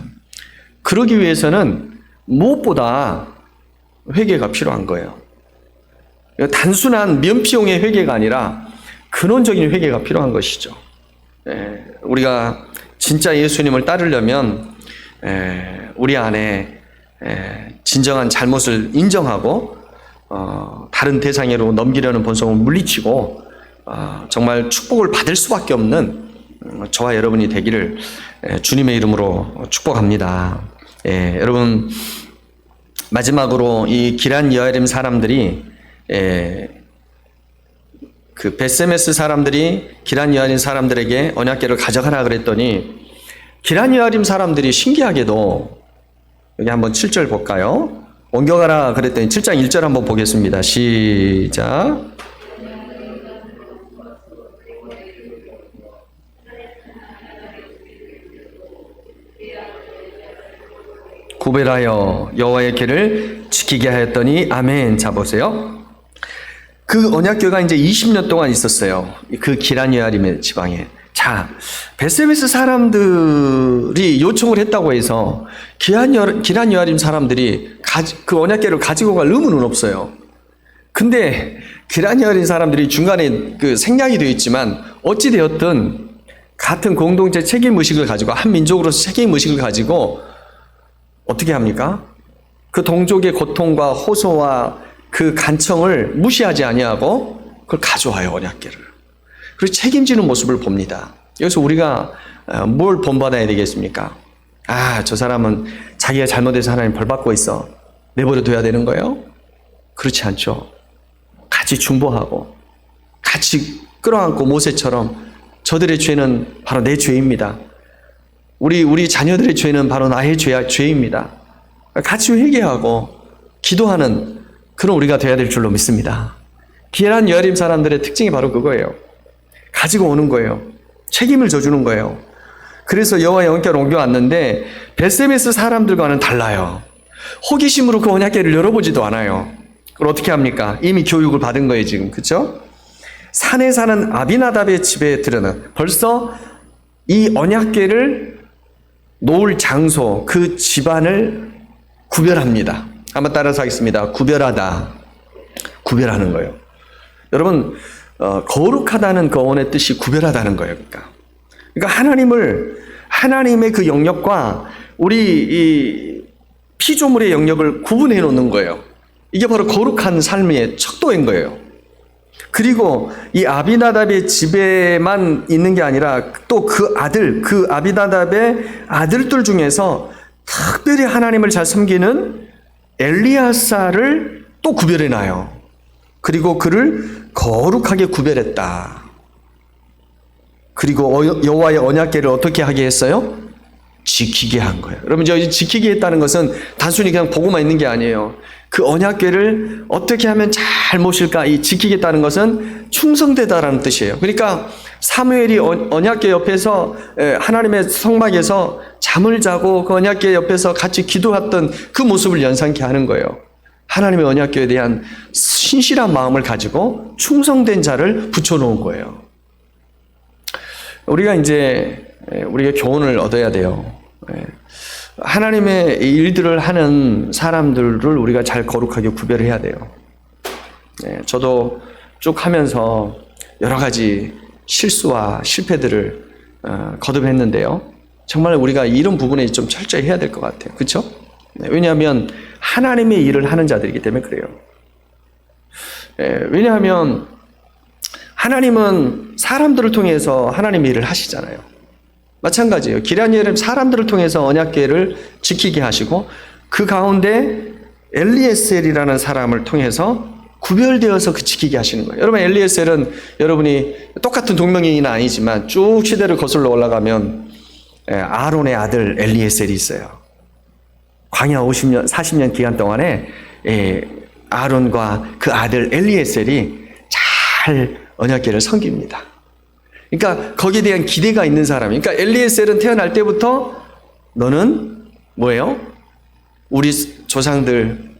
그러기 위해서는 무엇보다 회개가 필요한 거예요. 단순한 면피용의 회개가 아니라 근원적인 회개가 필요한 것이죠. 우리가 진짜 예수님을 따르려면 우리 안에 진정한 잘못을 인정하고 다른 대상으로 넘기려는 본성을 물리치고 정말 축복을 받을 수밖에 없는 저와 여러분이 되기를 주님의 이름으로 축복합니다. 여러분, 마지막으로 이 기란 여아림 사람들이 그 베세메스 사람들이 기란 여아림 사람들에게 언약궤를 가져가라 그랬더니 기란 여아림 사람들이 신기하게도 여기 한번 7절 볼까요? 옮겨가라 그랬더니 7장 1절 한번 보겠습니다. 시작. 구별하여 여호와의 궤를 지키게 하였더니 아멘. 자, 보세요. 그 언약궤가 이제 20년 동안 있었어요. 그 기란 여아림의 지방에. 자, 베세메스 사람들이 요청을 했다고 해서 기란 여아림 사람들이 그 언약궤를 가지고 갈 의무는 없어요. 근데 기란 여아림 사람들이 중간에 그 생략이 되어 있지만 어찌 되었든 같은 공동체 책임 의식을 가지고 한 민족으로서 책임 의식을 가지고 어떻게 합니까? 그 동족의 고통과 호소와 그 간청을 무시하지 아니하고 그걸 가져와요, 언약궤를. 그리고 책임지는 모습을 봅니다. 여기서 우리가 뭘 본받아야 되겠습니까? 저 사람은 자기가 잘못해서 하나님 벌 받고 있어. 내버려 둬야 되는 거예요? 그렇지 않죠. 같이 중보하고 같이 끌어안고 모세처럼 저들의 죄는 바로 내 죄입니다. 우리 자녀들의 죄는 바로 나의 죄입니다. 같이 회개하고 기도하는 그런 우리가 되어야 될 줄로 믿습니다. 기란 여아림 사람들의 특징이 바로 그거예요. 가지고 오는 거예요. 책임을 져주는 거예요. 그래서 여호와의 언약궤를 옮겨왔는데 베세메스 사람들과는 달라요. 호기심으로 그 언약궤를 열어보지도 않아요. 그걸 어떻게 합니까? 이미 교육을 받은 거예요, 지금. 그렇죠? 산에 사는 아비나답의 집에 들어는 벌써 이 언약궤를 놓을 장소, 그 집안을 구별합니다. 한번 따라서 하겠습니다. 구별하다. 구별하는 거예요. 여러분, 거룩하다는 그 어원의 뜻이 구별하다는 거예요. 그러니까 하나님의 그 영역과 우리 이 피조물의 영역을 구분해 놓는 거예요. 이게 바로 거룩한 삶의 척도인 거예요. 그리고 이 아비나답의 집에만 있는 게 아니라 또 그 아비나답의 아들들 중에서 특별히 하나님을 잘 섬기는 엘리야사를 또 구별해 놔요. 그리고 그를 거룩하게 구별했다. 그리고 여호와의 언약궤를 어떻게 하게 했어요? 지키게 한 거예요. 여러분, 저 지키게 했다는 것은 단순히 그냥 보고만 있는 게 아니에요. 그 언약궤를 어떻게 하면 잘 모실까? 이 지키겠다는 것은 충성되다라는 뜻이에요. 그러니까 사무엘이 언약궤 옆에서 하나님의 성막에서 잠을 자고 그 언약궤 옆에서 같이 기도했던 그 모습을 연상케 하는 거예요. 하나님의 언약궤에 대한 신실한 마음을 가지고 충성된 자를 붙여놓은 거예요. 우리가 교훈을 얻어야 돼요. 하나님의 일들을 하는 사람들을 우리가 잘 거룩하게 구별해야 돼요. 저도 쭉 하면서 여러 가지 실수와 실패들을 거듭했는데요. 정말 우리가 이런 부분에 좀 철저히 해야 될 것 같아요. 그렇죠? 왜냐하면 하나님의 일을 하는 자들이기 때문에 그래요. 왜냐하면 하나님은 사람들을 통해서 하나님의 일을 하시잖아요. 마찬가지예요. 기란 여아림 사람들을 통해서 언약궤를 지키게 하시고 그 가운데 엘리에셀이라는 사람을 통해서 구별되어서 그 지키게 하시는 거예요. 여러분, 엘리에셀은 여러분이 똑같은 동명이인은 아니지만 쭉 시대를 거슬러 올라가면 아론의 아들 엘리에셀이 있어요. 광야 40년 기간 동안에 아론과 그 아들 엘리에셀이 잘 언약궤를 섬깁니다. 그러니까 거기에 대한 기대가 있는 사람이. 그러니까 엘리에셀은 태어날 때부터 너는 뭐예요? 우리 조상들,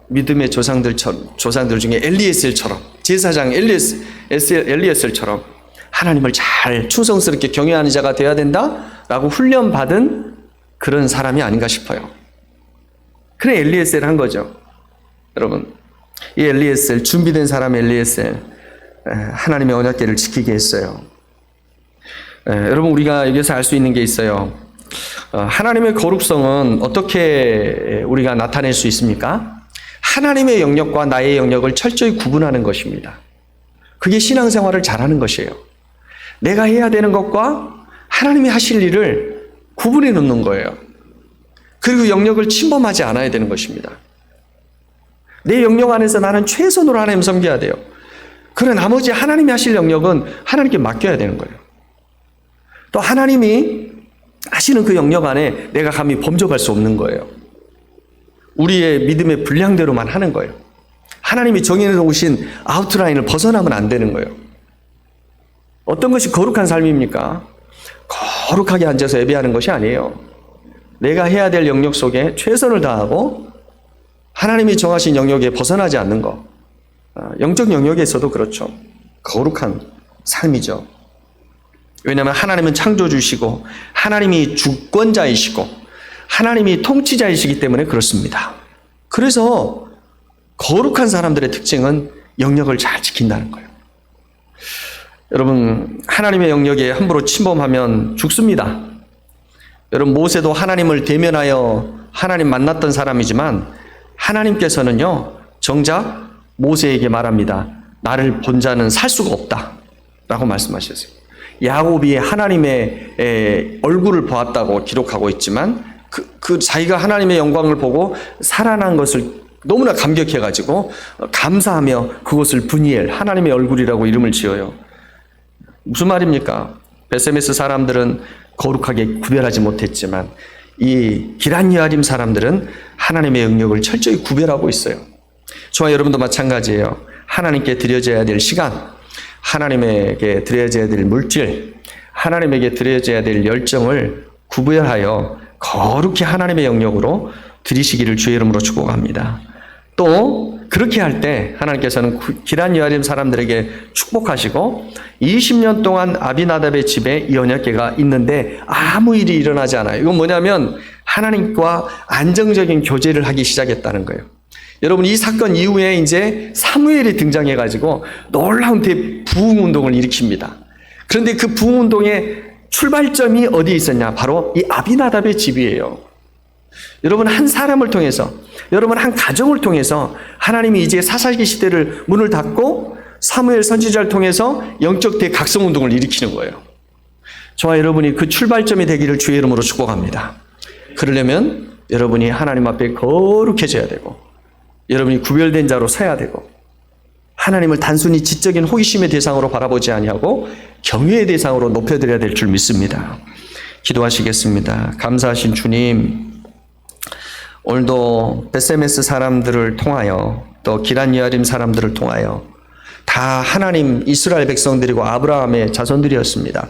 믿음의 조상들 중에 엘리에셀처럼, 제사장 엘리에셀처럼 하나님을 잘 충성스럽게 경외하는 자가 되어야 된다라고 훈련받은 그런 사람이 아닌가 싶어요. 그래 엘리에셀을 한 거죠. 여러분, 이 엘리에셀, 준비된 사람 엘리에셀, 하나님의 언약궤를 지키게 했어요. 여러분, 우리가 여기서 알 수 있는 게 있어요. 하나님의 거룩성은 어떻게 우리가 나타낼 수 있습니까? 하나님의 영역과 나의 영역을 철저히 구분하는 것입니다. 그게 신앙생활을 잘하는 것이에요. 내가 해야 되는 것과 하나님이 하실 일을 구분해 놓는 거예요. 그리고 영역을 침범하지 않아야 되는 것입니다. 내 영역 안에서 나는 최선으로 하나님 섬겨야 돼요. 그러나 나머지 하나님이 하실 영역은 하나님께 맡겨야 되는 거예요. 또 하나님이 하시는 그 영역 안에 내가 감히 범접할 수 없는 거예요. 우리의 믿음의 분량대로만 하는 거예요. 하나님이 정해 놓으신 아웃라인을 벗어나면 안 되는 거예요. 어떤 것이 거룩한 삶입니까? 거룩하게 앉아서 예배하는 것이 아니에요. 내가 해야 될 영역 속에 최선을 다하고 하나님이 정하신 영역에 벗어나지 않는 것. 영적 영역에서도 그렇죠. 거룩한 삶이죠. 왜냐하면 하나님은 창조주시고 하나님이 주권자이시고 하나님이 통치자이시기 때문에 그렇습니다. 그래서 거룩한 사람들의 특징은 영역을 잘 지킨다는 거예요. 여러분, 하나님의 영역에 함부로 침범하면 죽습니다. 여러분, 모세도 하나님을 대면하여 하나님 만났던 사람이지만 하나님께서는요, 정작 모세에게 말합니다. 나를 본 자는 살 수가 없다 라고 말씀하셨어요. 야곱이 하나님의 얼굴을 보았다고 기록하고 있지만 그 자기가 하나님의 영광을 보고 살아난 것을 너무나 감격해가지고 감사하며 그것을 브니엘, 하나님의 얼굴이라고 이름을 지어요. 무슨 말입니까? 베세메스 사람들은 거룩하게 구별하지 못했지만 이 기란 여아림 사람들은 하나님의 영역을 철저히 구별하고 있어요. 저와 여러분도 마찬가지예요. 하나님께 드려져야 될 시간, 하나님에게 드려져야 될 물질, 하나님에게 드려져야 될 열정을 구별하여 거룩히 하나님의 영역으로 드리시기를 주의 이름으로 축복합니다. 또 그렇게 할 때 하나님께서는 기란 여아림 사람들에게 축복하시고 20년 동안 아비나답의 집에 이 언약궤가 있는데 아무 일이 일어나지 않아요. 이건 뭐냐면 하나님과 안정적인 교제를 하기 시작했다는 거예요. 여러분, 이 사건 이후에 이제 사무엘이 등장해가지고 놀라운 부흥운동을 일으킵니다. 그런데 그 부흥운동의 출발점이 어디에 있었냐? 바로 이 아비나답의 집이에요. 여러분, 한 사람을 통해서, 여러분 한 가정을 통해서 하나님이 이제 사사기 시대를 문을 닫고 사무엘 선지자를 통해서 영적 대각성운동을 일으키는 거예요. 저와 여러분이 그 출발점이 되기를 주의 이름으로 축복합니다. 그러려면 여러분이 하나님 앞에 거룩해져야 되고 여러분이 구별된 자로 서야 되고 하나님을 단순히 지적인 호기심의 대상으로 바라보지 아니하고 경외의 대상으로 높여드려야 될 줄 믿습니다. 기도하시겠습니다. 감사하신 주님, 오늘도 베세메스 사람들을 통하여 또 기란 여아림 사람들을 통하여 다 하나님 이스라엘 백성들이고 아브라함의 자손들이었습니다.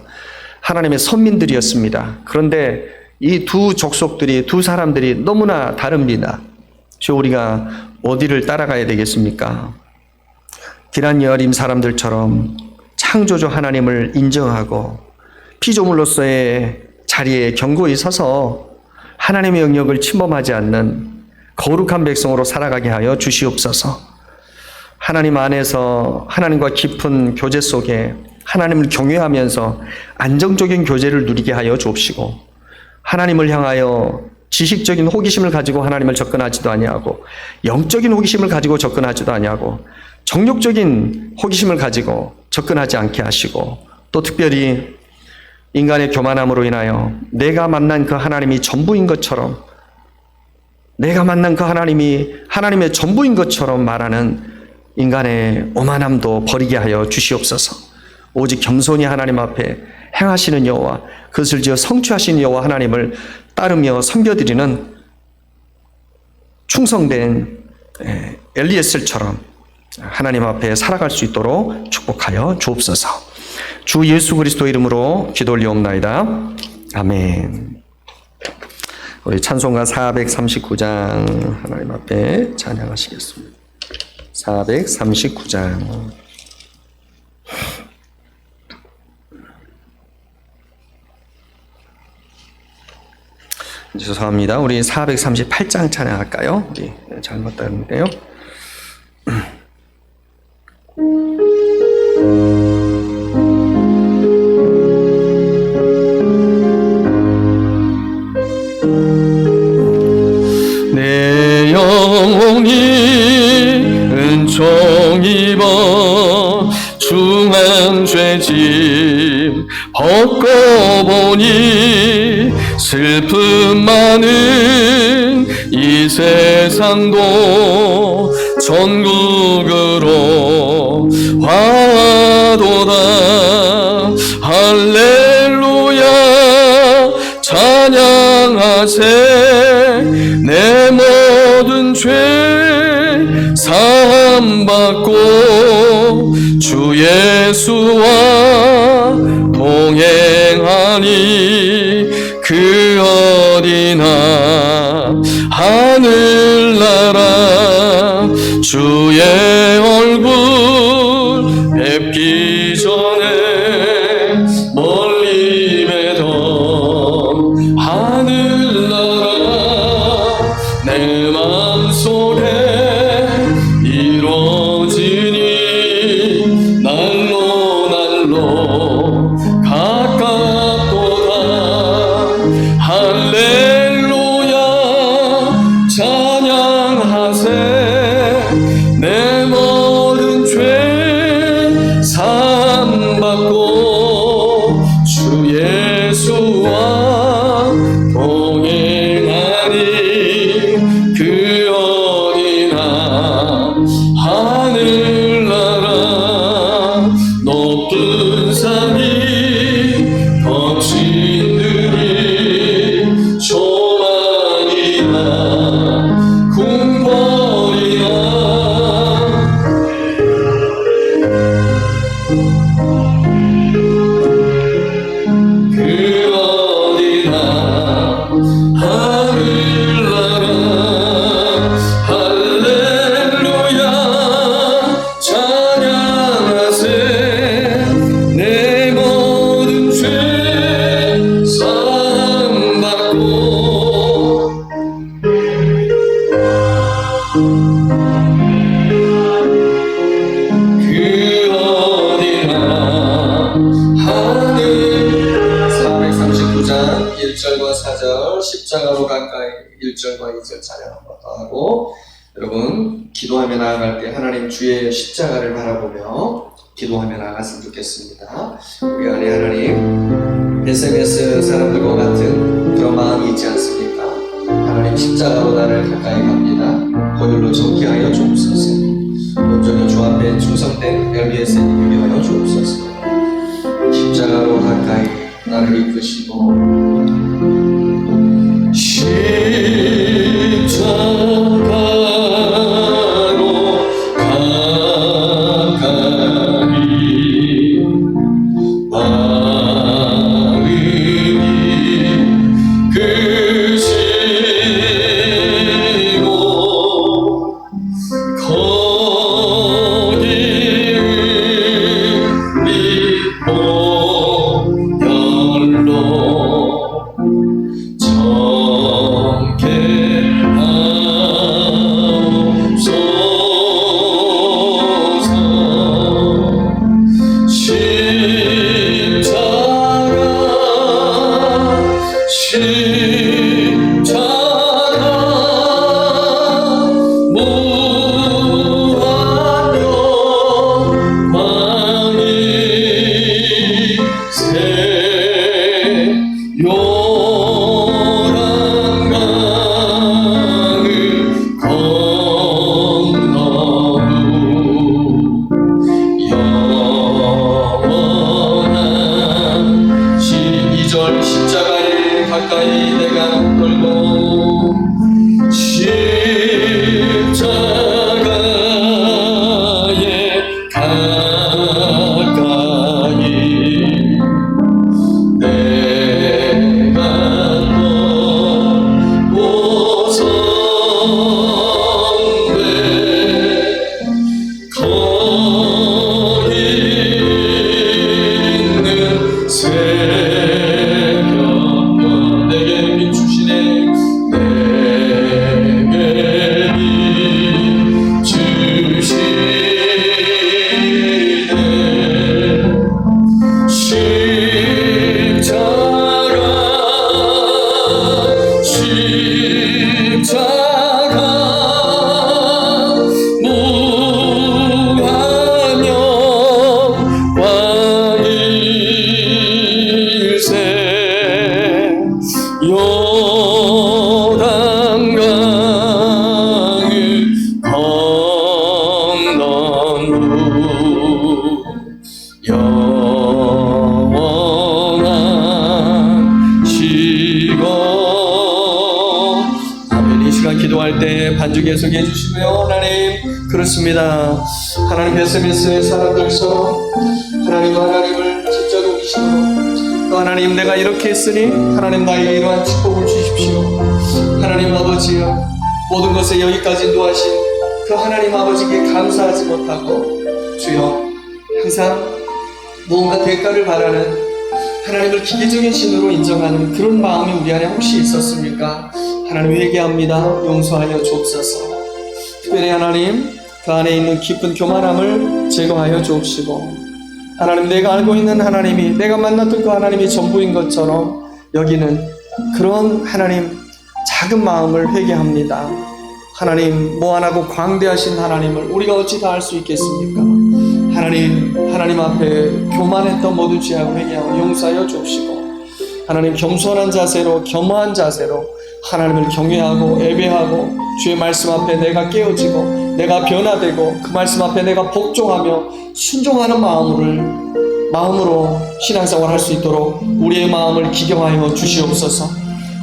하나님의 선민들이었습니다. 그런데 이 두 족속들이, 두 사람들이 너무나 다릅니다. 우리가 어디를 따라가야 되겠습니까? 기란 여아림 사람들처럼 창조주 하나님을 인정하고 피조물로서의 자리에 견고히 서서 하나님의 영역을 침범하지 않는 거룩한 백성으로 살아가게 하여 주시옵소서. 하나님 안에서 하나님과 깊은 교제 속에 하나님을 경외하면서 안정적인 교제를 누리게 하여 주옵시고 하나님을 향하여 지식적인 호기심을 가지고 하나님을 접근하지도 아니하고 영적인 호기심을 가지고 접근하지도 아니하고 정욕적인 호기심을 가지고 접근하지 않게 하시고 또 특별히 인간의 교만함으로 인하여 내가 만난 그 하나님이 전부인 것처럼 내가 만난 그 하나님이 하나님의 전부인 것처럼 말하는 인간의 오만함도 버리게 하여 주시옵소서. 오직 겸손히 하나님 앞에 행하시는 여호와, 그것을 지어 성취하시는 여호와 하나님을 따르며 섬겨드리는 충성된 엘리에셀처럼 하나님 앞에 살아갈 수 있도록 축복하여 주옵소서. 주 예수 그리스도 이름으로 기도 올리옵나이다. 아멘. 우리 찬송가 439장 하나님 앞에 찬양하시겠습니다. 439장. 죄송합니다. 우리 438장 찬양할까요? 우리 잘못 따는데요. 내 영혼이 은총 입어 중한 죄짐 벗고 보니 슬픔 많은 이 세상도 전국으로 화도다. 할렐루야 찬양하세. 내 모든 죄 사함받고 주 예수와 동행하니 그 어디나 하늘나라 주의 얼굴 뵙기 전에 멀리 뵈던 하늘나라 내 맘속에 이루어지니 날로 가깝도다. 할렐루야 찬양하세. 내 모든 죄 사함받고 주 예수와 동행하니 그 어디나 하늘나라 높은 산이 거친 들이 조망이나 궁궐이나 그 어디나 하늘나라. 할렐루야 찬양하세. 내 모든 죄 사함받고 그 어디나 하늘. 439장 1절과 4절 십자가로 가까이 1절과 2절 찬양 한번 더 하고, 여러분 기도하며 나아갈 때 하나님 주의 십자가를 바라보며 기도하며 나아갔으면 좋겠습니다. 우리 안에 하나님 SNS 사람들과 같은 그런 마음이 있지 않습니까? 하나님 십자가로 나를 가까이 갑니다. 보혈로 정케하여 주옵소서. 온전히 주 앞에 충성된 엘리에셀이 되게 하여 주옵소서. 십자가로 가까이 나를 이끄시고 십자가로 가까이 마음이 크시고 거기를 믿고 열로 병 내게 비추시네 내게 비추시네 십자가 무한영 왕일생 요단강을 건넌 영원한 시공. 아멘. 이 시간 기도할 때 반주 계속해 주시고요. 하나님, 그렇습니다. 하나님, 베스미스의 사람들처럼 하나님을 직접 오기시고 또 하나님, 내가 이렇게 했으니 하나님 나에게 이러한 축복을 주십시오. 하나님 아버지여, 모든 것에 여기까지 인도하신 그 하나님 아버지께 감사하지 못하고 주여 항상 무언가 대가를 바라는 하나님을 기계적인 신으로 인정하는 그런 마음이 우리 안에 혹시 있었습니까? 하나님 회개합니다. 용서하여 주옵소서. 특별히 하나님, 그 안에 있는 깊은 교만함을 제거하여 주옵시고 하나님, 내가 알고 있는 하나님이, 내가 만났던 그 하나님이 전부인 것처럼 여기는 그런 하나님 작은 마음을 회개합니다. 하나님, 무한하고 광대하신 하나님을 우리가 어찌 다 알 수 있겠습니까? 하나님 앞에 교만했던 모든 죄악을 회개하고 용서하여 주옵시고 하나님, 겸손한 자세로, 겸허한 자세로 하나님을 경외하고 예배하고 주의 말씀 앞에 내가 깨어지고 내가 변화되고 그 말씀 앞에 내가 복종하며 순종하는 마음으로 신앙생활 할 수 있도록 우리의 마음을 기경하여 주시옵소서.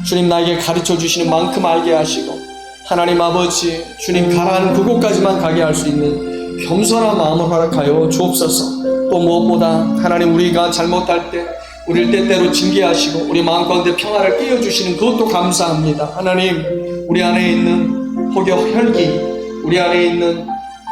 주님, 나에게 가르쳐 주시는 만큼 알게 하시고 하나님 아버지, 주님 가라는 그곳까지만 가게 할 수 있는 겸손한 마음을 허락하여 주옵소서. 또 무엇보다 하나님, 우리가 잘못할 때 우리를 때때로 징계하시고 우리 마음 가운데 평화를 끼워주시는 그것도 감사합니다. 하나님, 우리 안에 있는 혹여 혈기, 우리 안에 있는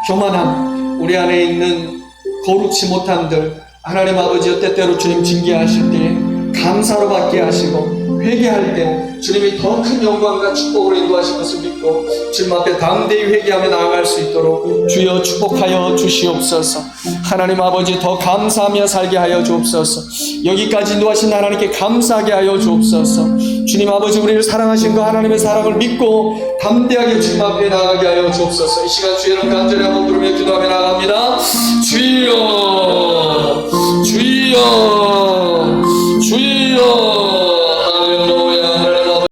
교만함, 우리 안에 있는 거룩치 못함들 하나님 아버지 때때로 주님 징계하실 때 감사로 받게 하시고 회개할 때 주님이 더 큰 영광과 축복으로 인도하신 것을 믿고 주님 앞에 담대히 회개하며 나아갈 수 있도록 주여 축복하여 주시옵소서. 하나님 아버지, 더 감사하며 살게 하여 주옵소서. 여기까지 인도하신 하나님께 감사하게 하여 주옵소서. 주님 아버지, 우리를 사랑하신 그 하나님의 사랑을 믿고 담대하게 주님 앞에 나아가게 하여 주옵소서. 이 시간 주의 이름 간절히 한번 부르며 기도하며 나아갑니다. 주여, 주여, 주여.